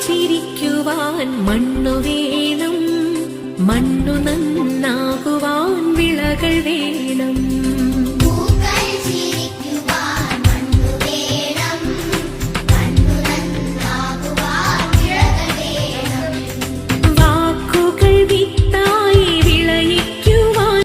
ചിരിക്കുവാൻ മണ്ണു വേണം, മണ്ണു നന്നാകുവാൻ വിളകൾ വേണം. വാക്കുകൾ വിത്തായി വിളയിക്കുവാൻ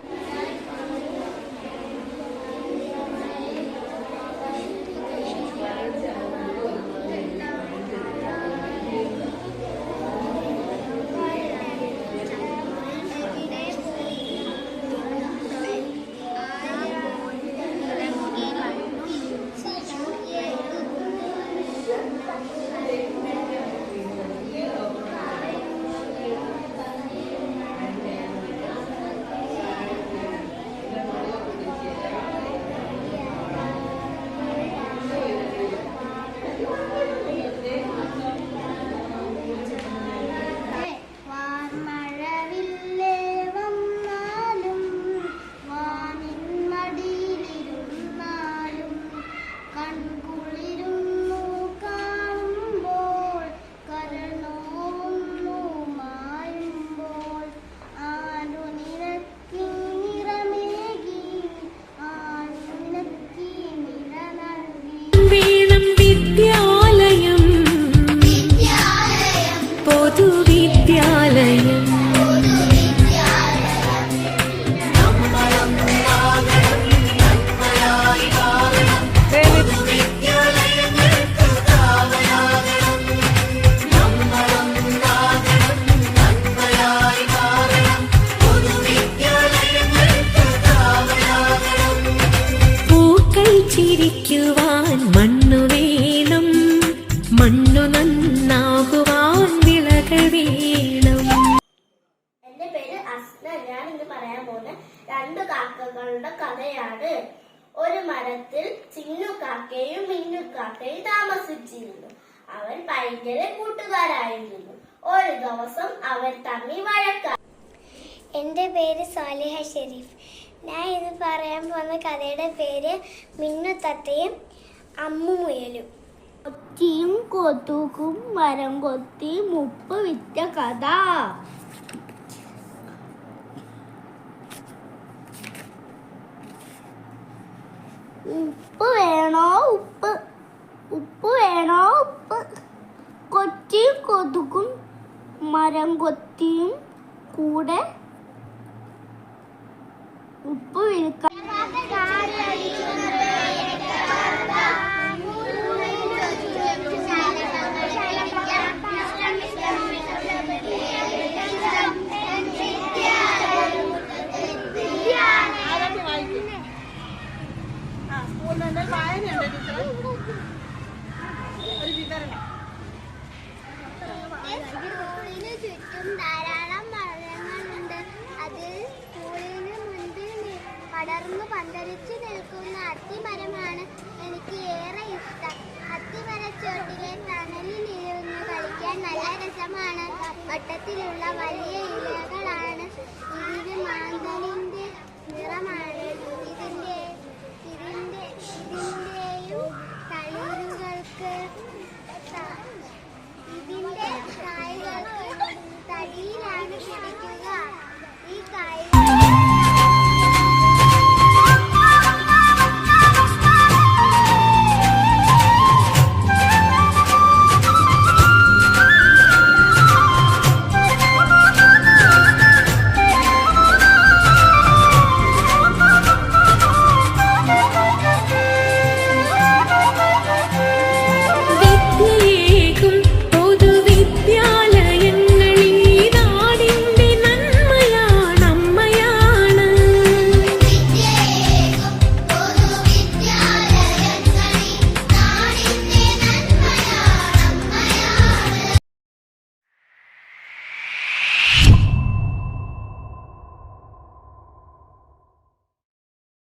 ചിരിക്കുവാൻ മണ്ണു വേണം, മണ്ണു നന്നാകുവാൻ വിളകൾ വേണം. എന്റെ പേര് അസ്ന. ഞാൻ ഇന്ന് പറയാൻ പോകുന്ന 2 കാക്കകളുടെ കഥയാണ്. ഒരു മരത്തിൽ ചിന്നുകാക്കയും മിന്നുകാക്കയും താമസിച്ചിരുന്നു. അവർ ഭയങ്കര കൂട്ടുകാരായിരുന്നു. ഒരു ദിവസം അവർ തമ്മിൽ വഴക്കായി. എന്റെ പേര് സാലിഹ ഷെരീഫ്. ഞാൻ ഇന്ന് പറയാൻ പോകുന്ന കഥയുടെ പേര് മിന്നുത്തത്തയും അമ്മുമുയലും. കൊച്ചിയും കൊതുകും മരം കൊത്തി മുപ്പ് വിറ്റ കഥ. ഉപ്പ് വേണോ ഉപ്പ്, ഉപ്പ് വേണോ ഉപ്പ്. കൊച്ചിയും കൊതുകും മരം കൊത്തിയും കൂടെ ഉപ്പ് വിൽക്കാൻ. ചുറ്റും ധാരാളം മരങ്ങളുണ്ട്. അത് സ്കൂളിന് മുൻപിൽ പടർന്നു പന്തലിച്ചു നിൽക്കുന്ന അത്തിമരമാണ് എനിക്ക് ഏറെ ഇഷ്ടം. അത്തിമരച്ചോട്ടിലെ തണലിൽ ഇരുന്ന് കളിക്കാൻ നല്ല രസമാണ്. വട്ടത്തിലുള്ള വലിയ ഇലകളാണ്. ഇതിന് മാന്തലിന്റെ നിറമാണ്. ഇതിന്റെയും തളിരുകൾക്ക്